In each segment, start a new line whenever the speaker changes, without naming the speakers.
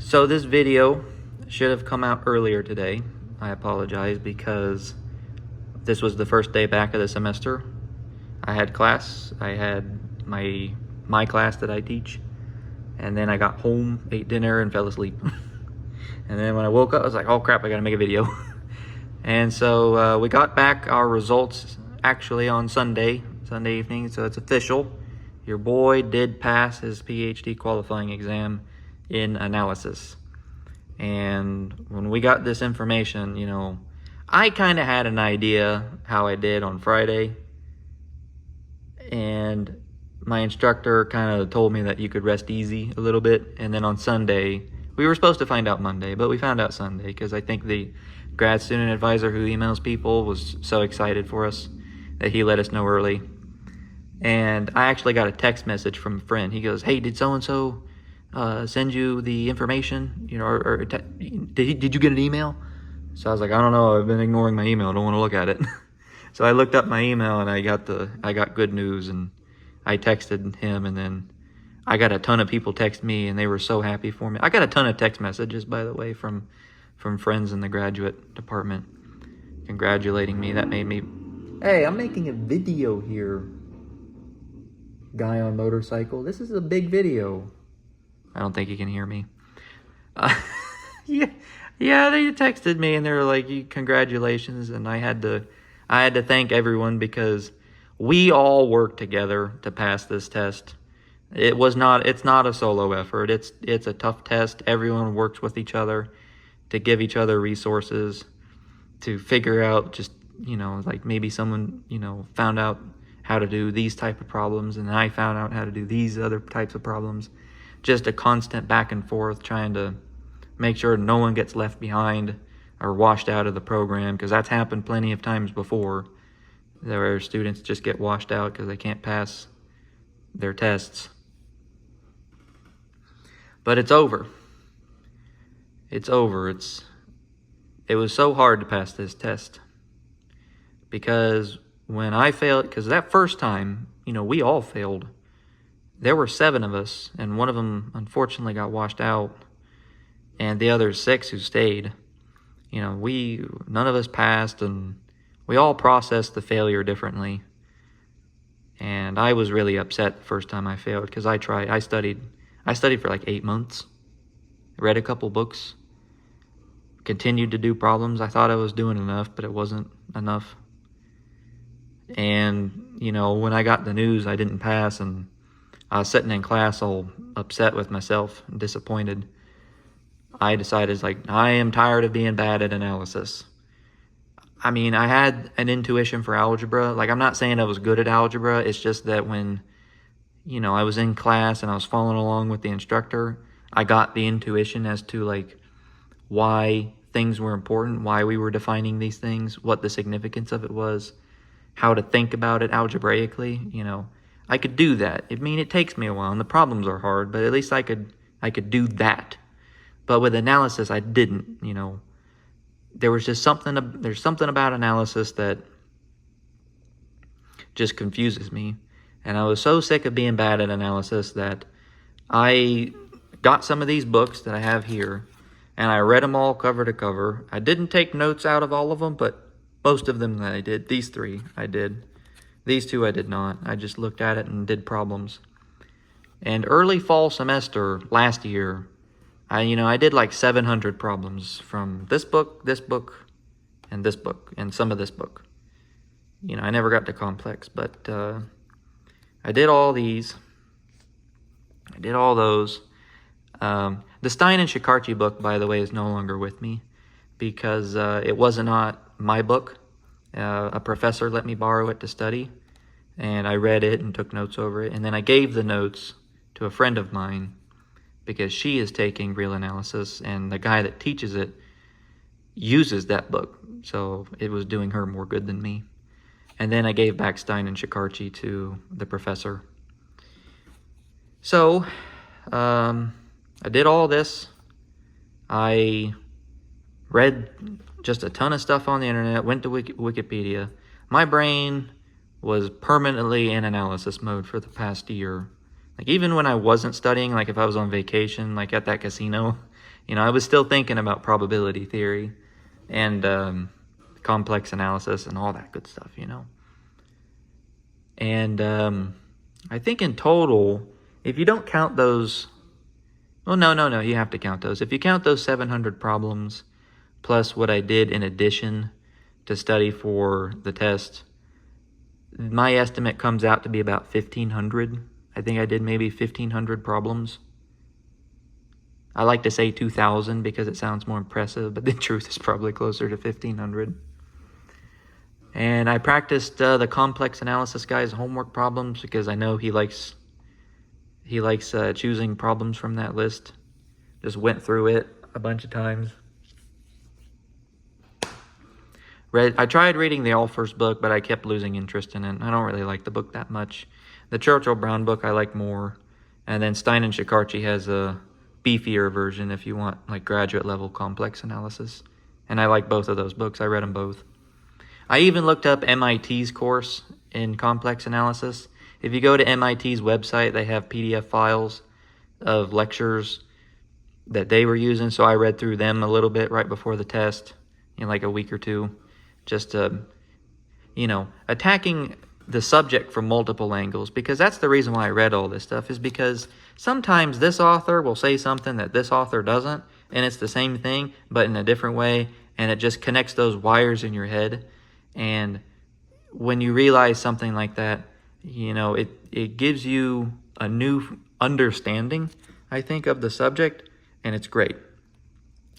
So this video should have come out earlier today. I apologize because this was the first day back of the semester. I had class, I had my class that I teach, and then I got home, ate dinner, and fell asleep. And then when I woke up, I was like, oh crap, I gotta make a video. And so we got back our results actually on Sunday evening, so it's official. Your boy did pass his PhD qualifying exam in analysis. And when we got this information, you know, I kind of had an idea how I did on Friday. And my instructor kind of told me that you could rest easy a little bit. And then on Sunday, we were supposed to find out Monday, but we found out Sunday because I think the grad student advisor who emails people was so excited for us that he let us know early. And I actually got a text message from a friend. He goes, hey, did so-and-so send you the information? You know, or did you get an email? So I was like, I don't know. I've been ignoring my email. I don't want to look at it. So I looked up my email and I got good news, and I texted him, and then I got a ton of people text me and they were so happy for me. I got a ton of text messages, by the way, from friends in the graduate department congratulating me. That made me, hey, I'm making a video here. Guy on motorcycle. This is a big video. I don't think you can hear me. Yeah, they texted me and they were like, congratulations. And I had to thank everyone because we all worked together to pass this test. It's not a solo effort. It's a tough test. Everyone works with each other to give each other resources to figure out just, you know, like maybe someone, you know, found out how to do these type of problems and I found out how to do these other types of problems. Just a constant back and forth trying to make sure no one gets left behind or washed out of the program, because that's happened plenty of times before. There are students just get washed out because they can't pass their tests. But it's over. It's over. It was so hard to pass this test because when I failed, because that first time, you know, we all failed. There were 7 of us, and one of them unfortunately got washed out, and the other 6 who stayed, you know, none of us passed, and we all processed the failure differently. And I was really upset the first time I failed because I studied for like 8 months, read a couple books, continued to do problems. I thought I was doing enough, but it wasn't enough. And, you know, when I got the news I didn't pass, and I was sitting in class all upset with myself and disappointed, I decided, like, I am tired of being bad at analysis. I mean, I had an intuition for algebra. Like, I'm not saying I was good at algebra. It's just that when, you know, I was in class and I was following along with the instructor, I got the intuition as to, like, why things were important, why we were defining these things, what the significance of it was, how to think about it algebraically. You know, I could do that. I mean, it takes me a while and the problems are hard, but at least I could do that. But with analysis, I didn't. You know, there's something about analysis that just confuses me. And I was so sick of being bad at analysis that I got some of these books that I have here, and I read them all cover to cover. I didn't take notes out of all of them, but most of them that I did. These 3 I did. These 2 I did not. I just looked at it and did problems. And early fall semester last year, I did like 700 problems from this book, and this book, and some of this book. You know, I never got to complex, but I did all these. I did all those. The Stein and Shikarchi book, by the way, is no longer with me because it was not my book. A professor let me borrow it to study, and I read it and took notes over it. And then I gave the notes to a friend of mine because she is taking real analysis, and the guy that teaches it uses that book. So it was doing her more good than me. And then I gave back Stein and Shikarchi to the professor. So I did all this. I read just a ton of stuff on the internet, went to Wikipedia. My brain was permanently in analysis mode for the past year. Like even when I wasn't studying, like if I was on vacation, like at that casino, I was still thinking about probability theory and complex analysis and all that good stuff. And I think in total, if you don't count those, well, no, you have to count those. If you count those 700 problems plus what I did in addition to study for the test, my estimate comes out to be about 1,500. I think I did maybe 1,500 problems. I like to say 2,000 because it sounds more impressive, but the truth is probably closer to 1,500. And I practiced the complex analysis guy's homework problems because I know he likes choosing problems from that list. Just went through it a bunch of times. I tried reading the All First book, but I kept losing interest in it. I don't really like the book that much. The Churchill Brown book I like more. And then Stein and Shikarchi has a beefier version if you want like graduate level complex analysis. And I like both of those books. I read them both. I even looked up MIT's course in complex analysis. If you go to MIT's website, they have PDF files of lectures that they were using. So I read through them a little bit right before the test, like a week or two. Just, attacking the subject from multiple angles, because that's the reason why I read all this stuff, is because sometimes this author will say something that this author doesn't, and it's the same thing, but in a different way, and it just connects those wires in your head. And when you realize something like that, it gives you a new understanding, I think, of the subject, and it's great.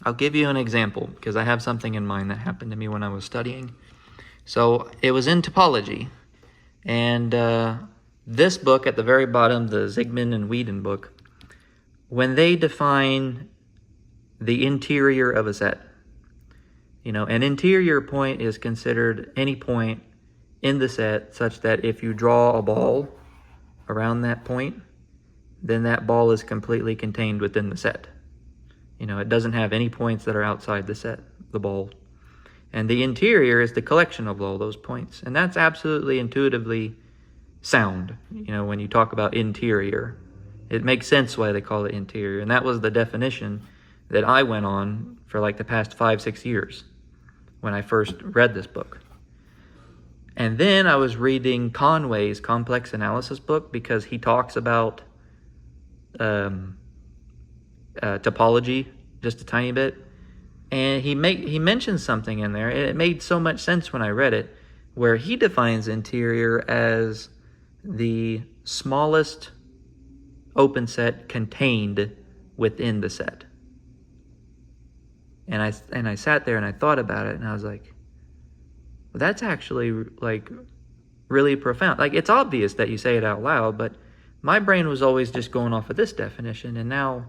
I'll give you an example because I have something in mind that happened to me when I was studying. So it was in topology, and this book at the very bottom, the Zygmunt and Whedon book, when they define the interior of a set, an interior point is considered any point in the set such that if you draw a ball around that point, then that ball is completely contained within the set. It doesn't have any points that are outside the set, the ball. And the interior is the collection of all those points. And that's absolutely intuitively sound, when you talk about interior. It makes sense why they call it interior. And that was the definition that I went on for like the past 5-6 years when I first read this book. And then I was reading Conway's complex analysis book because he talks about topology just a tiny bit, and he mentions something in there, and it made so much sense when I read it, where he defines interior as the smallest open set contained within the set. And I sat there and I thought about it, and I was like, well, that's actually like really profound. Like, it's obvious that you say it out loud, but my brain was always just going off of this definition, and now,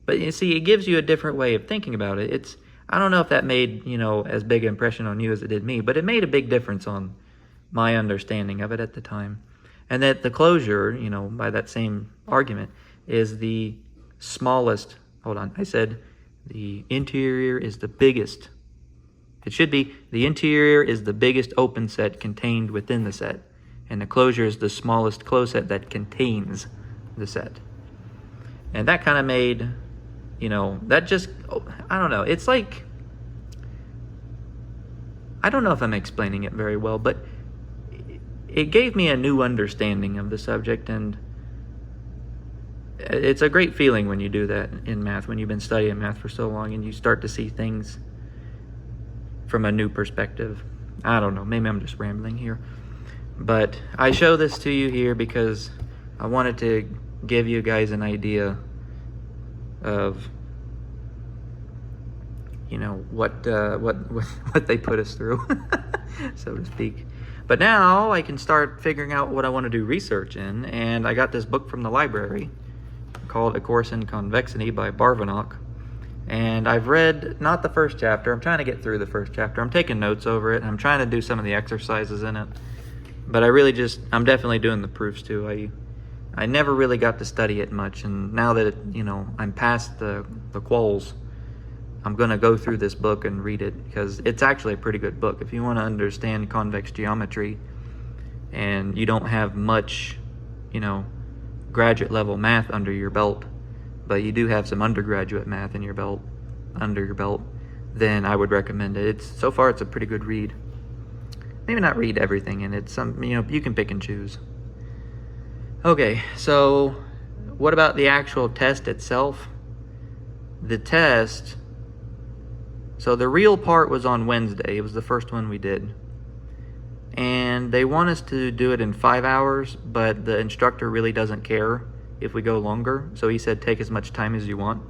but you see, it gives you a different way of thinking about it. I don't know if that made, as big an impression on you as it did me, but it made a big difference on my understanding of it at the time. And that the closure, by that same argument, is the smallest, I said the interior is the biggest. It should be the interior is the biggest open set contained within the set, and the closure is the smallest closed set that contains the set. And that kind of made, that just, I don't know. It's like, I don't know if I'm explaining it very well, but it gave me a new understanding of the subject, and it's a great feeling when you do that in math, when you've been studying math for so long and you start to see things from a new perspective. I don't know, maybe I'm just rambling here. But I show this to you here because I wanted to give you guys an idea of, what they put us through, so to speak. But now I can start figuring out what I want to do research in, and I got this book from the library called A Course in Convexity by Barvanok. And I've read, not the first chapter, I'm trying to get through the first chapter. I'm taking notes over it, and I'm trying to do some of the exercises in it. But I'm definitely doing the proofs too. I never really got to study it much, and now that I'm past the quals, I'm going to go through this book and read it, because it's actually a pretty good book. If you want to understand convex geometry and you don't have much, graduate level math under your belt, but you do have some undergraduate math under your belt, then I would recommend it. So far it's a pretty good read. Maybe not read everything in it. You can pick and choose. Okay, so what about the actual test itself? The test, so the real part was on Wednesday. It was the first one we did. And they want us to do it in 5 hours, but the instructor really doesn't care if we go longer. So he said, take as much time as you want.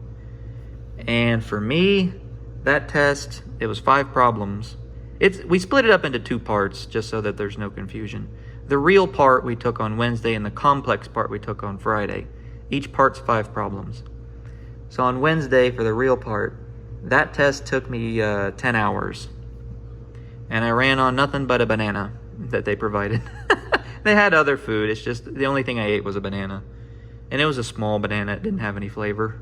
And for me, that test, it was 5 problems. We split it up into 2 parts just so that there's no confusion. The real part we took on Wednesday and the complex part we took on Friday. Each part's 5 problems. So on Wednesday, for the real part, that test took me 10 hours. And I ran on nothing but a banana that they provided. They had other food. It's just the only thing I ate was a banana. And it was a small banana. It didn't have any flavor.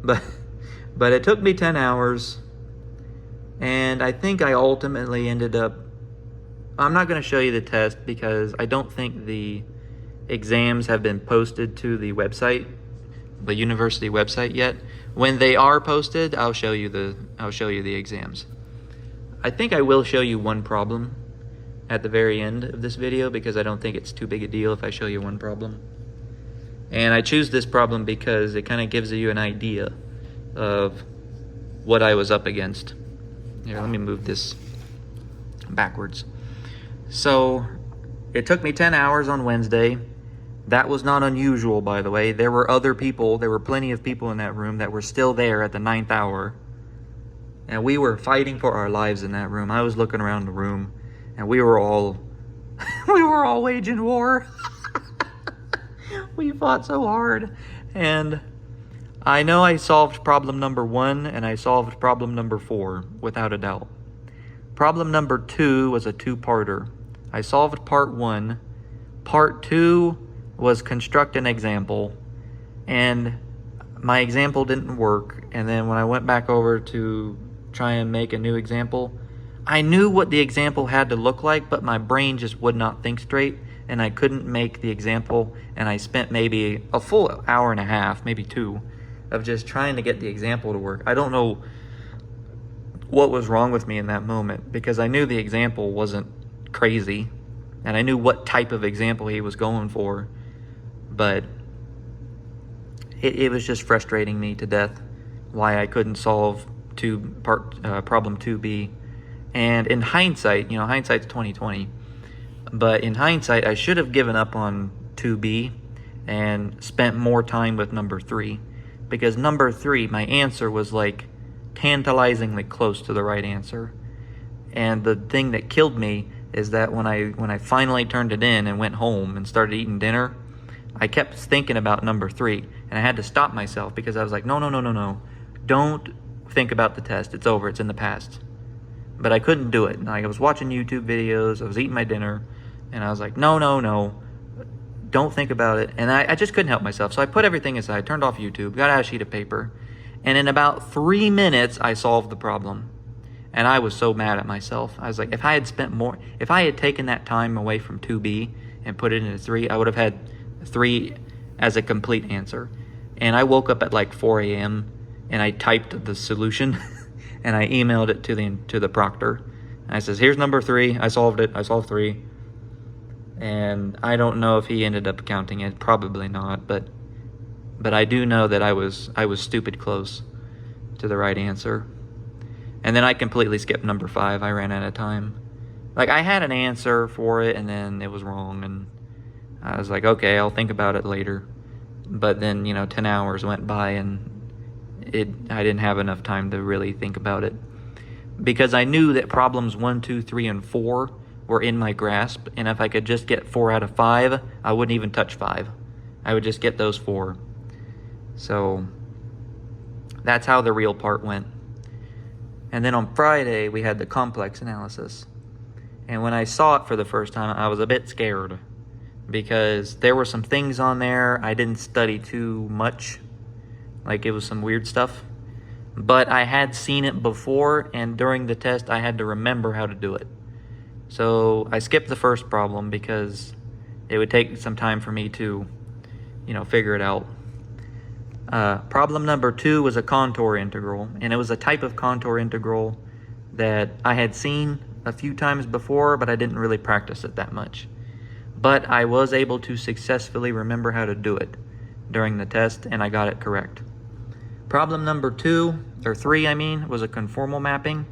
But it took me 10 hours. And I think I ultimately ended up... I'm not going to show you the test because I don't think the exams have been posted to the website, the university website yet. When they are posted, I'll show you the exams. I think I will show you one problem at the very end of this video because I don't think it's too big a deal if I show you one problem. And I choose this problem because it kind of gives you an idea of what I was up against. Here, let me move this backwards. So it took me 10 hours on Wednesday. That was not unusual, by the way. There were other people, there were plenty of people in that room that were still there at the 9th hour. And we were fighting for our lives in that room. I was looking around the room and we were all waging war. We fought so hard. And I know I solved problem number 1 and I solved problem number 4 without a doubt. Problem number 2 was a 2-parter. I solved part 1. Part 2 was construct an example. And my example didn't work. And then when I went back over to try and make a new example, I knew what the example had to look like, but my brain just would not think straight. And I couldn't make the example. And I spent maybe a full hour and a half, maybe 2, of just trying to get the example to work. I don't know what was wrong with me in that moment because I knew the example wasn't crazy and I knew what type of example he was going for, but it was just frustrating me to death why I couldn't solve problem 2B. And in hindsight, hindsight's 20/20, but in hindsight I should have given up on 2B and spent more time with number 3, because number 3, my answer was like tantalizingly close to the right answer. And the thing that killed me is that when I finally turned it in and went home and started eating dinner, I kept thinking about number 3 and I had to stop myself because I was like, no, don't think about the test. It's over. It's in the past. But I couldn't do it. I was watching YouTube videos. I was eating my dinner and I was like, no, don't think about it. And I just couldn't help myself. So I put everything aside, turned off YouTube, got out a sheet of paper, and in about 3 minutes, I solved the problem. And I was so mad at myself. I was like, if I had taken that time away from 2B and put it into 3, I would have had 3 as a complete answer. And I woke up at like 4 a.m. and I typed the solution and I emailed it to the proctor. And I says, here's number 3. I solved it. I solved 3. And I don't know if he ended up counting it. Probably not. But I do know that I was stupid close to the right answer. And then I completely skipped number 5. I ran out of time. Like, I had an answer for it, and then it was wrong. And I was like, okay, I'll think about it later. But then, 10 hours went by, and I didn't have enough time to really think about it. Because I knew that problems 1, 2, 3, and 4 were in my grasp. And if I could just get 4 out of 5, I wouldn't even touch 5. I would just get those 4. So that's how the real part went. And then on Friday, we had the complex analysis. And when I saw it for the first time, I was a bit scared because there were some things on there I didn't study too much. Like, it was some weird stuff. But I had seen it before, and during the test, I had to remember how to do it. So I skipped the first problem because it would take some time for me to figure it out. Problem number 2 was a contour integral, and it was a type of contour integral that I had seen a few times before, but I didn't really practice it that much. But I was able to successfully remember how to do it during the test, and I got it correct. Problem number 3 was a conformal mapping.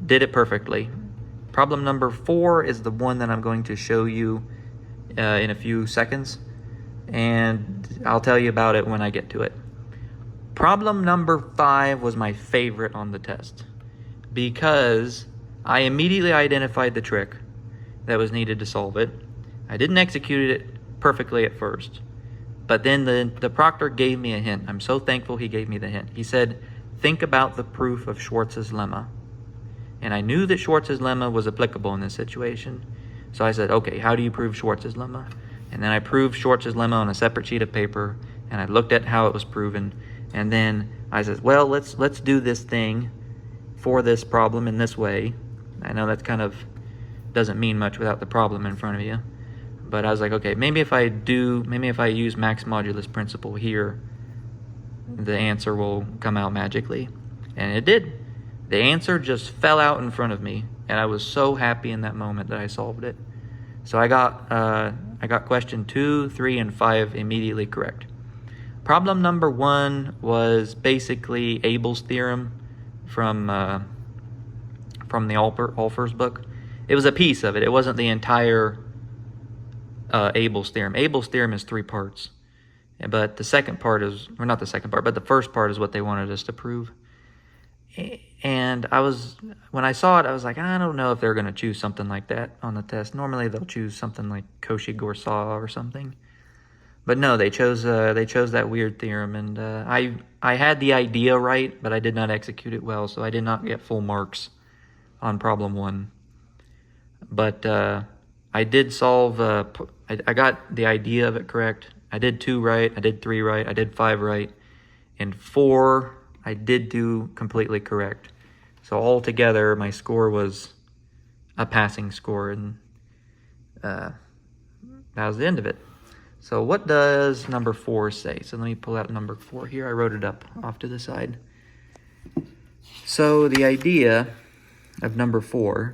Did it perfectly. Problem number 4 is the one that I'm going to show you in a few seconds, and I'll tell you about it when I get to it. Problem number 5 was my favorite on the test because I immediately identified the trick that was needed to solve it. I didn't execute it perfectly at first, but then the proctor gave me a hint. I'm so thankful he gave me the hint. He said, think about the proof of Schwarz's lemma. And I knew that Schwarz's lemma was applicable in this situation. So I said, okay, how do you prove Schwarz's lemma? And then I proved Schwarz's lemma on a separate sheet of paper, and I looked at how it was proven. And then I said, well, let's do this thing for this problem in this way. I know that's kind of doesn't mean much without the problem in front of you. But I was like, okay, maybe if I use max modulus principle here, the answer will come out magically. And it did. The answer just fell out in front of me, and I was so happy in that moment that I solved it. So I got question 2, 3, and 5 immediately correct. Problem number 1 was basically Abel's theorem from the Alpers book. It was a piece of it. It wasn't the entire Abel's theorem. Abel's theorem is 3 parts, but the second part is, or not the second part, but the first part is what they wanted us to prove. And when I saw it, I was like, I don't know if they're going to choose something like that on the test. Normally they'll choose something like Cauchy-Goursat or something. But no, they chose that weird theorem, and I had the idea right, but I did not execute it well, so I did not get full marks on problem 1. But I did solve, I got the idea of it correct. I did 2 right, I did 3 right, I did 5 right, and 4 I did do completely correct. So altogether, my score was a passing score, and that was the end of it. So what does number 4 say? So let me pull out number 4 here. I wrote it up off to the side. So the idea of number 4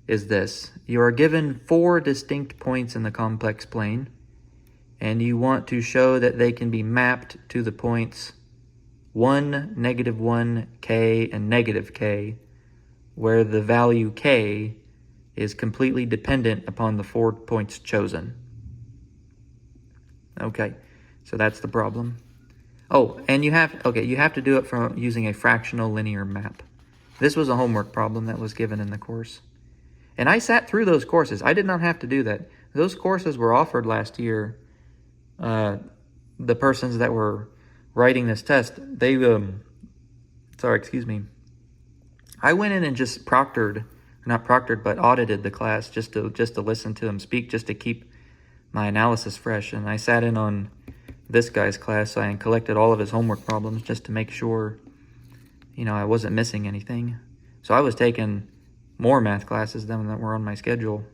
is this. You are given 4 distinct points in the complex plane, and you want to show that they can be mapped to the points 1, -1, k, and -k, where the value k is completely dependent upon the 4 points chosen. Okay, so that's the problem. Oh, and you have to do it from using a fractional linear map. This was a homework problem that was given in the course. And I sat through those courses. I did not have to do that. Those courses were offered last year. The persons that were writing this test, they, I went in and just but audited the class just to listen to him speak, just to keep my analysis fresh. And I sat in on this guy's class. I collected all of his homework problems just to make sure, I wasn't missing anything. So I was taking more math classes than that were on my schedule.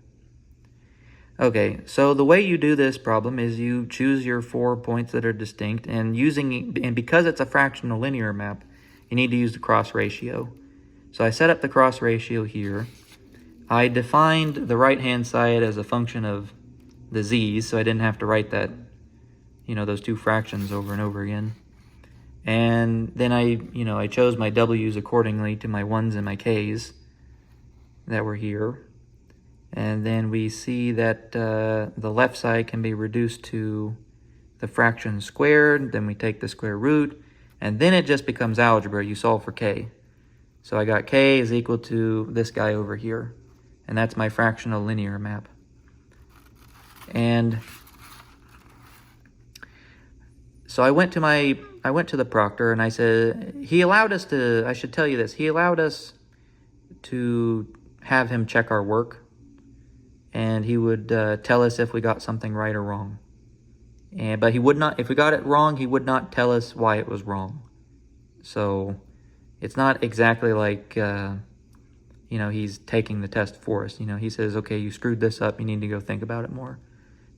Okay, so the way you do this problem is you choose your 4 points that are distinct, and because it's a fractional linear map, you need to use the cross ratio. So I set up the cross ratio here. I defined the right-hand side as a function of the z's, so I didn't have to write that, those 2 fractions over and over again. And then I chose my w's accordingly to my 1's and my k's that were here. And then we see that the left side can be reduced to the fraction squared. Then we take the square root, and then it just becomes algebra. You solve for k. So I got k is equal to this guy over here, and that's my fractional linear map. And so I went to the proctor, and I said, he allowed us to, I should tell you this, he allowed us to have him check our work, and he would tell us if we got something right or wrong. But he would not, if we got it wrong, he would not tell us why it was wrong. So it's not exactly like, he's taking the test for us. He says, okay, you screwed this up, you need to go think about it more.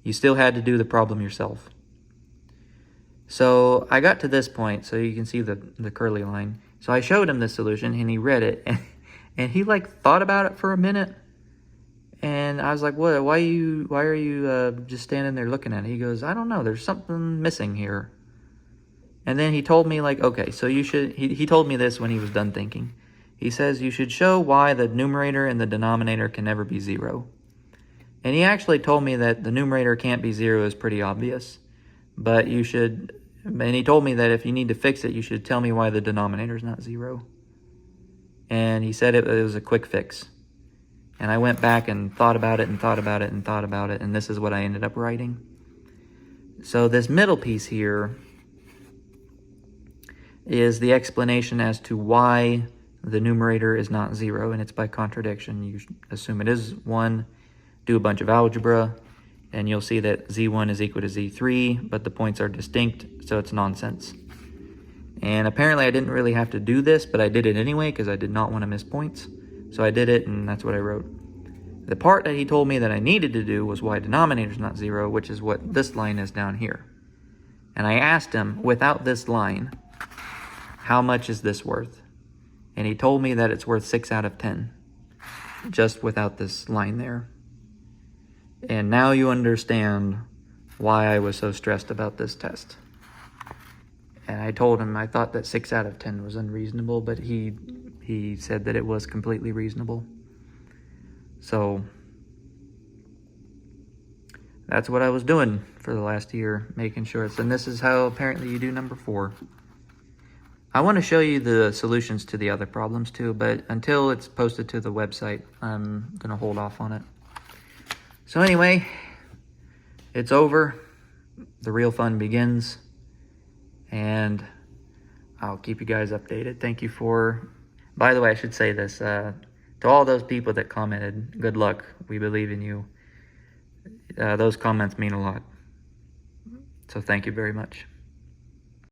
You still had to do the problem yourself. So I got to this point, so you can see the curly line. So I showed him the solution, and he read it, and he like thought about it for a minute. And I was like, "What? Why are you just standing there looking at it?" He goes, "I don't know. There's something missing here." And then he told me, like, okay, so you should. He told me this when he was done thinking. He says you should show why the numerator and the denominator can never be 0. And he actually told me that the numerator can't be 0 is pretty obvious, but you should. And he told me that if you need to fix it, you should tell me why the denominator is not 0. And he said it was a quick fix. And I went back and thought about it and thought about it and thought about it, and this is what I ended up writing. So this middle piece here is the explanation as to why the numerator is not 0, and it's by contradiction. You assume it is 1, do a bunch of algebra, and you'll see that z1 is equal to z3, but the points are distinct, so it's nonsense. And apparently I didn't really have to do this, but I did it anyway because I did not want to miss points. So I did it, and that's what I wrote. The part that he told me that I needed to do was why denominator is not 0, which is what this line is down here. And I asked him, without this line, how much is this worth? And he told me that it's worth 6 out of 10, just without this line there. And now you understand why I was so stressed about this test. And I told him I thought that 6 out of 10 was unreasonable, but he said that it was completely reasonable. So that's what I was doing for the last year, making sure and this is how apparently you do number 4. I want to show you the solutions to the other problems too, but until it's posted to the website, I'm going to hold off on it. So anyway, it's over. The real fun begins, and I'll keep you guys updated. Thank you for, by the way, I should say this, to all those people that commented, good luck. We believe in you. Those comments mean a lot. So thank you very much.